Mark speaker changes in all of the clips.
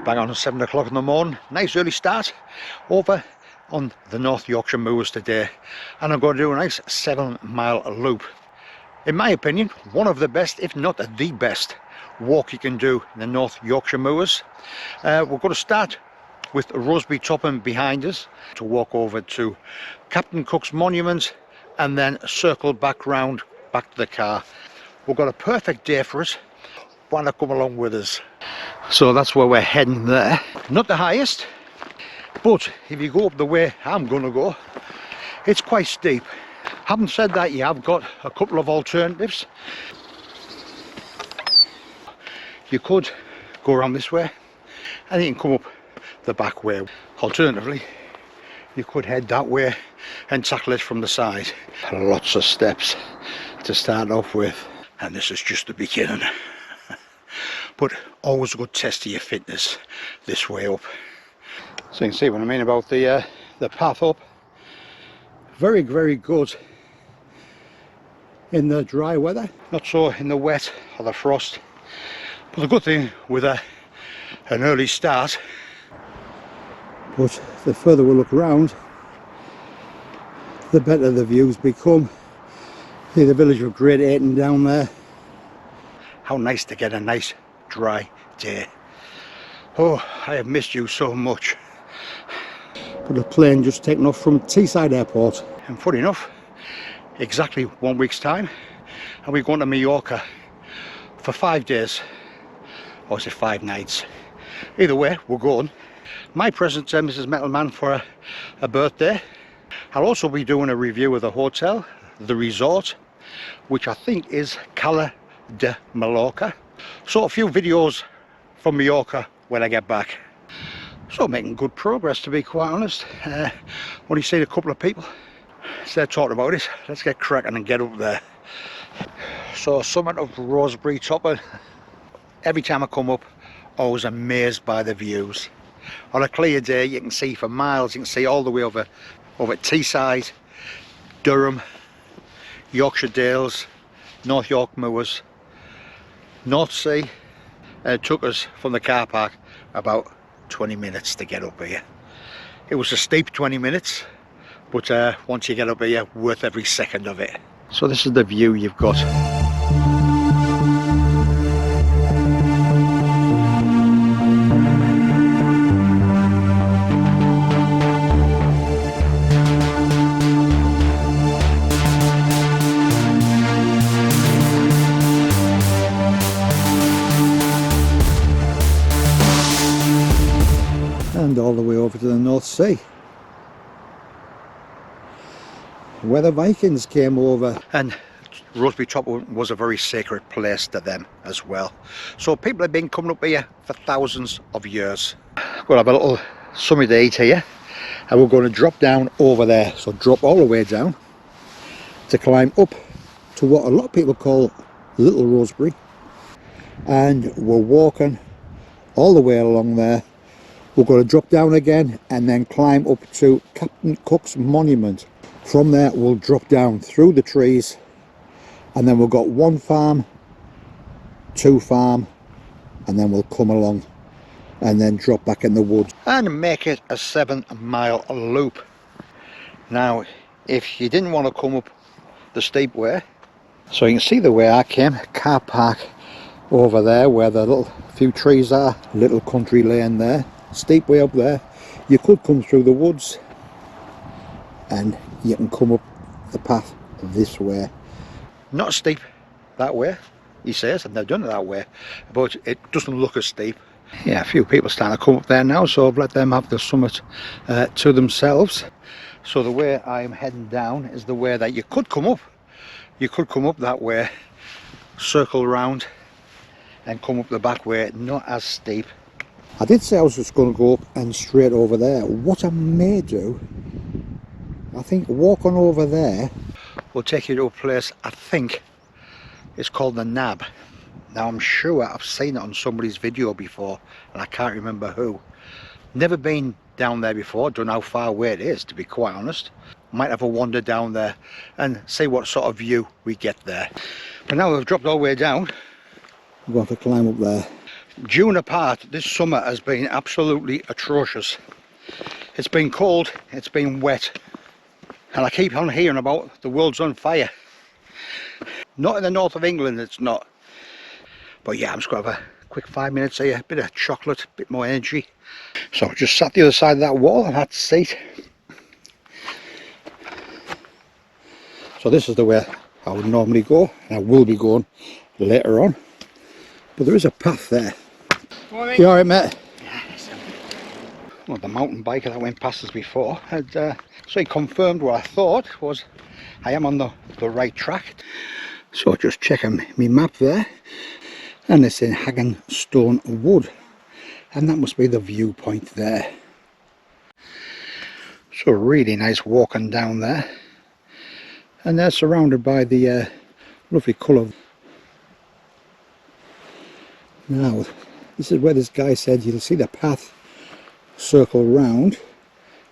Speaker 1: Bang on 7 o'clock in the morning. Nice early start over on the North Yorkshire Moors today, and I'm going to do a nice 7-mile loop. In my opinion, one of the best, if not the best, walk you can do in the North Yorkshire Moors. We're going to start with Roseberry Topping behind us to walk over to Captain Cook's Monument and then circle back round back to the car. We've got a perfect day for us. Why not come along with us? So that's where we're heading there. Not the highest, but if you go up the way I'm going to go, it's quite steep. Having said that, you have got a couple of alternatives. You could go around this way and you can come up the back way. Alternatively, you could head that way and tackle it from the side. Lots of steps to start off with, and this is just the beginning. But always a good test of your fitness this way up. So you can see what I mean about the path up. Very, very good in the dry weather, not so in the wet or the frost. But the good thing with an early start, but the further we look around, the better the views become. See the village of Great Ayton down there. How nice to get a nice dry day. Oh, I have missed you so much. But the plane just taken off from Teesside Airport, and funny enough, exactly 1 week's time, and we're going to Mallorca for 5 days, or is it 5 nights? Either way, we're going. My present to Mrs. METALMAN for a birthday. I'll also be doing a review of the hotel, the resort, which I think is Cala de Mallorca. So a few videos from Mallorca when I get back. So making good progress, to be quite honest. Only seen a couple of people, so they're talking about it. Let's get cracking and get up there. So summit of Roseberry Topping. Every time I come up, always amazed by the views. On a clear day you can see for miles. You can see all the way over Teesside, Durham, Yorkshire Dales, North York Moors, North Sea, and it took us from the car park about 20 minutes to get up here. It was a steep 20 minutes, but once you get up here, worth every second of it. So this is the view you've got. And all the way over to the North Sea, where the Vikings came over. And Roseberry Topping was a very sacred place to them as well. So people have been coming up here for thousands of years. We'll have a little summit to eat here, and we're going to drop down over there. So drop all the way down to climb up to what a lot of people call Little Roseberry, and we're walking all the way along there. We're going to drop down again and then climb up to Captain Cook's Monument. From there we'll drop down through the trees, and then we've got 1 farm, 2 farm, and then we'll come along and then drop back in the woods and make it a 7-mile loop. Now if you didn't want to come up the steep way, so you can see the way I came, car park over there where the little few trees are, little country lane there, steep way up there. You could come through the woods and you can come up the path this way. Not steep that way, he says, and they've done it that way, but it doesn't look as steep. Yeah, a few people starting to come up there now, so I've let them have the summit to themselves. So the way I'm heading down is the way that you could come up. You could come up that way, circle around and come up the back way, not as steep. I did say I was just going to go up and straight over there. What I may do, I think walking over there will take you to a place, I think it's called the Nab. Now I'm sure I've seen it on somebody's video before and I can't remember who. Never been down there before, don't know how far away it is, to be quite honest. Might have a wander down there and see what sort of view we get there. But now we've dropped all the way down, we're going to climb up there. June apart, this summer has been absolutely atrocious. It's been cold, it's been wet, and I keep on hearing about the world's on fire. Not in the north of England, it's not. But yeah, I'm just going to have a quick 5 minutes here, a bit of chocolate, a bit more energy. So I just sat the other side of that wall and had a seat. So this is the way I would normally go, and I will be going later on. But there is a path there. Morning. You alright, mate? Yes. Well, the mountain biker that went past us before had so he confirmed what I thought was I am on the right track. So just checking my map there, and it's in Haggenstone Wood, and that must be the viewpoint there. So really nice walking down there, and they're surrounded by the lovely colour. Now this is where this guy said you'll see the path circle round.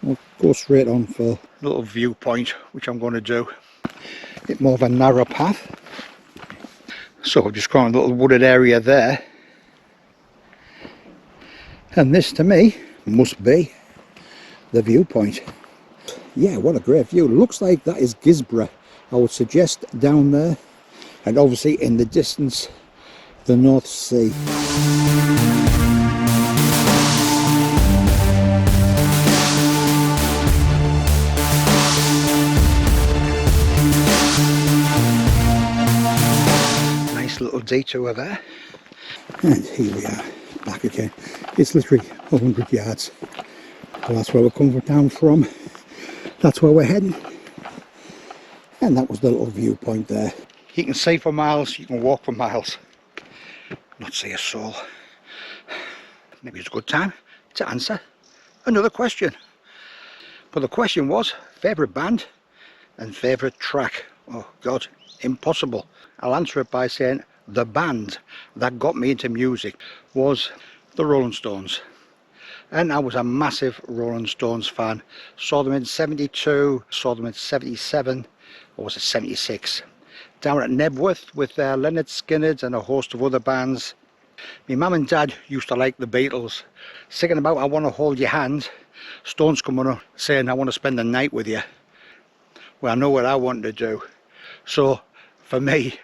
Speaker 1: We'll go straight on for a little viewpoint, which I'm going to do. A bit more of a narrow path. So I've just gone a little wooded area there, and this to me must be the viewpoint. Yeah, what a great view. Looks like that is Guisborough, I would suggest, down there, and obviously in the distance the North Sea. Little detour there, and here we are back again. It's literally 100 yards. Well, that's where we're coming down from, that's where we're heading, and that was the little viewpoint there. You can see for miles, you can walk for miles, not see a soul. Maybe it's a good time to answer another question, but the question was favourite band and favourite track. Oh god, impossible. I'll answer it by saying the band that got me into music was the Rolling Stones, and I was a massive Rolling Stones fan. Saw them in 72, saw them in 77, or was it 76, down at Nebworth with Leonard Skinner and a host of other bands. My mum and dad used to like the Beatles, singing about I want to hold your hand. Stones coming up saying I want to spend the night with you. Well, I know what I wanted to do. So for me,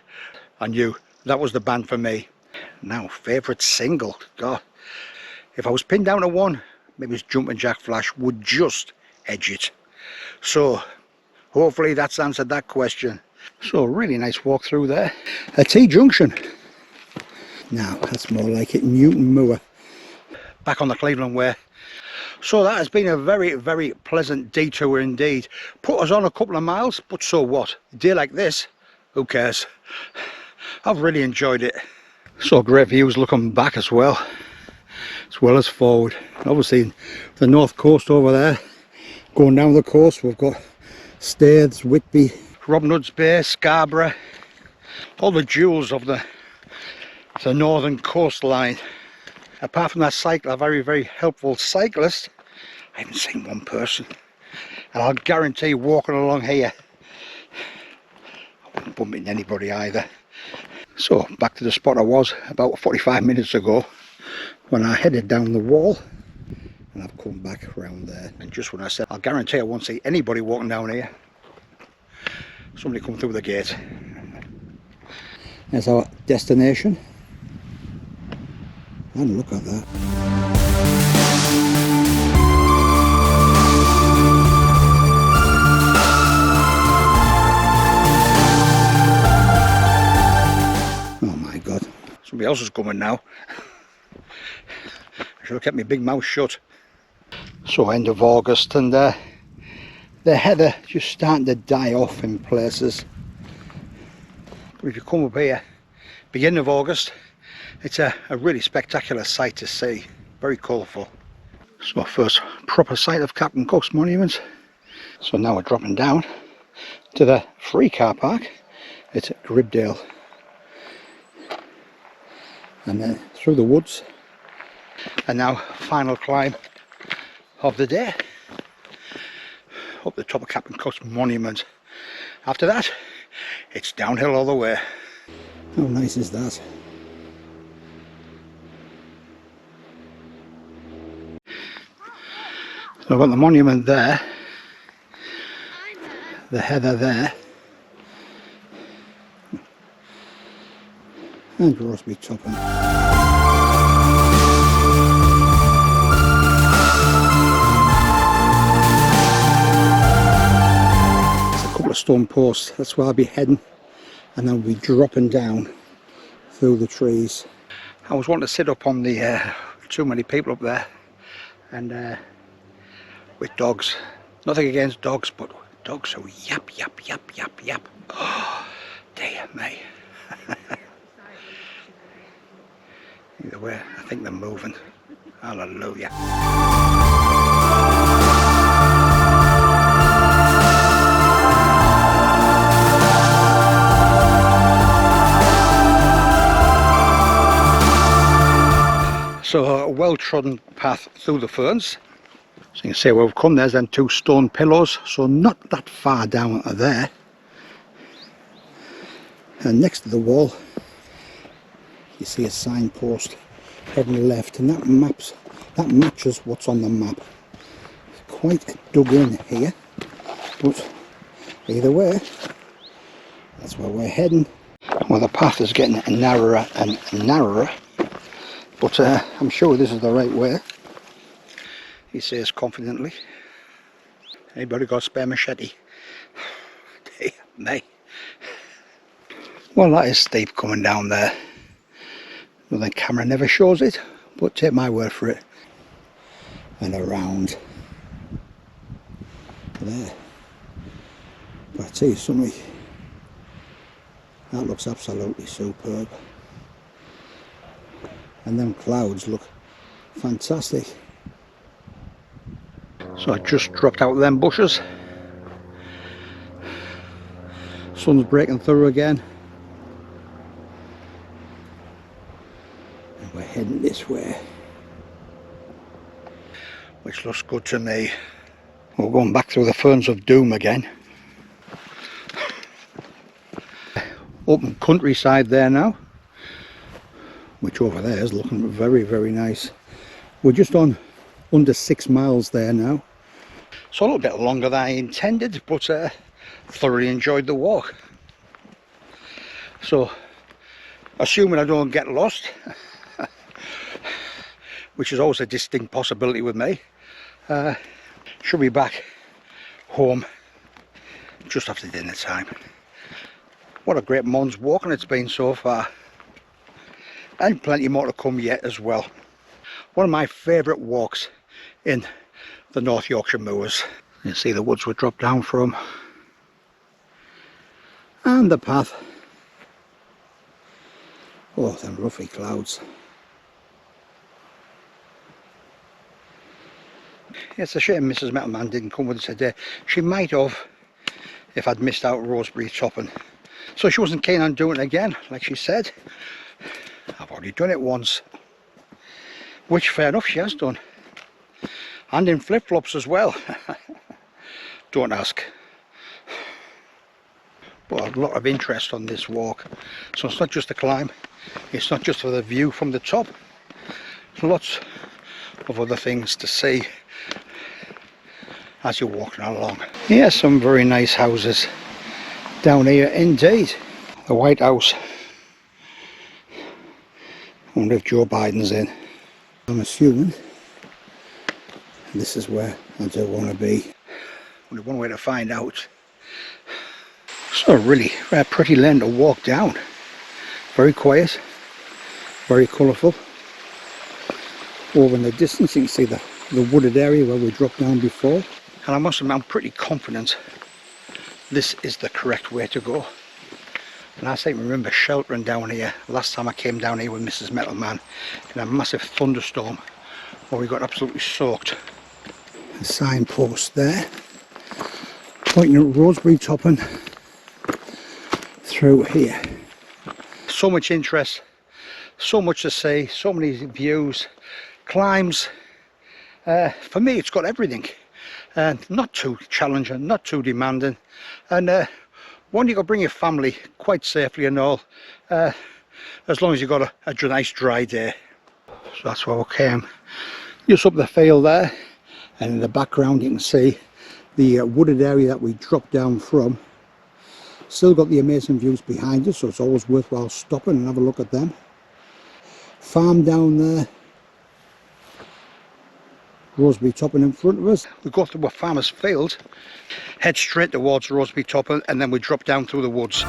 Speaker 1: I knew that was the band for me. Now, favourite single, god, if I was pinned down to one, maybe it's Jumpin' Jack Flash would just edge it. So hopefully that's answered that question. So really nice walk through there at T-junction. Now that's more like it, Newton Moor, back on the Cleveland Way. So that has been a very, very pleasant detour indeed. Put us on a couple of miles, but so what? A day like this, who cares? I've really enjoyed it. So great views looking back as well as forward. Obviously the north coast over there, going down the coast we've got Staithes, Whitby, Robin Hood's Bay, Scarborough, all the jewels of the northern coastline. Apart from that cycle, a very, very helpful cyclist, I haven't seen one person, and I'll guarantee walking along here I wouldn't bump into anybody either. So back to the spot I was about 45 minutes ago when I headed down the wall, and I've come back around there, and just when I said I'll guarantee I won't see anybody walking down here, somebody come through the gate. There's our destination, and look at that. Somebody else is coming now. I should have kept my big mouth shut. So end of August, and the heather just starting to die off in places. But if you come up here, beginning of August, it's a really spectacular sight to see. Very colourful. So our first proper sight of Captain Cook's monument. So now we're dropping down to the free car park. It's at Gribdale. And then through the woods, and now final climb of the day up the top of Captain Cook's monument. After that it's downhill all the way. How nice is that? So I've got the monument there, the heather there, and Roseberry Topping. There's a couple of stone posts, that's where I'll be heading, and then we'll be dropping down through the trees. I was wanting to sit up on the too many people up there, and with dogs. Nothing against dogs, but dogs who yap yap yap yap yap. Oh dear me. Either way, I think they're moving. Hallelujah. So a well-trodden path through the ferns. So you can see where we've come. There's them two stone pillars, so not that far down there. And next to the wall you see a signpost heading left, and that matches what's on the map. It's quite dug in here, but either way, that's where we're heading. Well, the path is getting narrower and narrower, but I'm sure this is the right way, he says confidently. Anybody got a spare machete? Dear me. Well, that is steep coming down there. Well, the camera never shows it, but take my word for it. And around there. But I tell you something, that looks absolutely superb. And them clouds look fantastic. So I just dropped out of them bushes. Sun's breaking through again. And we're heading this way, which looks good to me. We're going back through the ferns of doom again. Open countryside there now, which over there is looking very, very nice. We're just on under 6 miles there now. So a little bit longer than I intended, but thoroughly enjoyed the walk. So, assuming I don't get lost, which is always a distinct possibility with me, should be back home just after dinner time. What a great month's walking it's been so far, and plenty more to come yet as well. One of my favourite walks in the North Yorkshire moors. You see the woods we dropped down from, and the path. Oh, them lovely clouds. It's a shame Mrs. METALMAN didn't come with us today. She might have, if I'd missed out Roseberry Topping. So she wasn't keen on doing it again, like she said. I've already done it once, which fair enough, she has done, and in flip-flops as well. Don't ask. But a lot of interest on this walk, so it's not just the climb, it's not just for the view from the top, there's lots of other things to see as you're walking along. Yeah, some very nice houses down here indeed. The White House. I wonder if Joe Biden's in. I'm assuming this is where I do want to be. Only one way to find out. So really a pretty lane to walk down. Very quiet, very colourful. Over in the distance you can see the wooded area where we dropped down before. And I must admit, I'm pretty confident this is the correct way to go. And I seem to remember sheltering down here last time I came down here with Mrs. METALMAN in a massive thunderstorm where we got absolutely soaked. A signpost there pointing at Roseberry Topping through here. So much interest, so much to see, so many views, climbs. For me it's got everything, and not too challenging, not too demanding, and one you can bring your family quite safely and all, as long as you've got a nice dry day. So that's where we came, just up the field there, And in the background you can see the wooded area that we dropped down from. Still got the amazing views behind us, so it's always worthwhile stopping and have a look at them. Farm down there, Roseberry Topping in front of us. We go through a farmer's field, head straight towards Roseberry Topping, and then we drop down through the woods.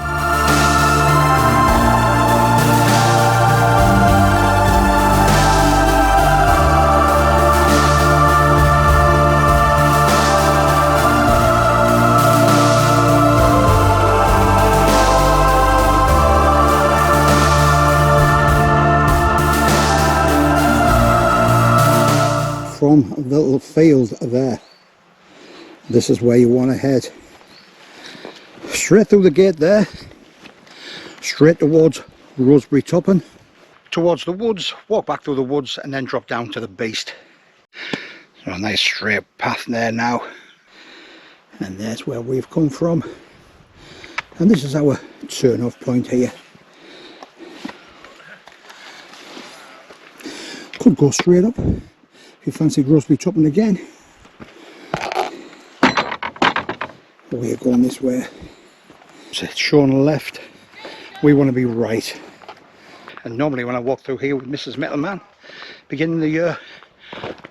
Speaker 1: From the little field there, this is where you want to head. Straight through the gate there, straight towards Roseberry Topping, towards the woods, walk back through the woods and then drop down to the beast. So a nice straight path there now, and there's where we've come from, and this is our turn off point here. Could go straight up if you fancied Roseberry Topping again. We're going this way. So it's shown left, we want to be right. And normally when I walk through here with Mrs. METALMAN, beginning of the year,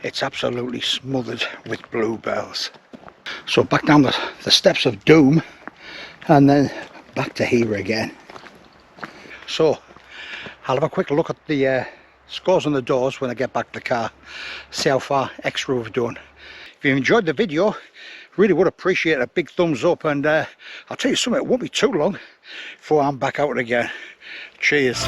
Speaker 1: it's absolutely smothered with bluebells. So back down the steps of doom, and then back to here again. So I'll have a quick look at the scores on the doors when I get back to the car, see how far extra we've done. If you enjoyed the video, really would appreciate a big thumbs up, and I'll tell you something, it won't be too long before I'm back out again. Cheers.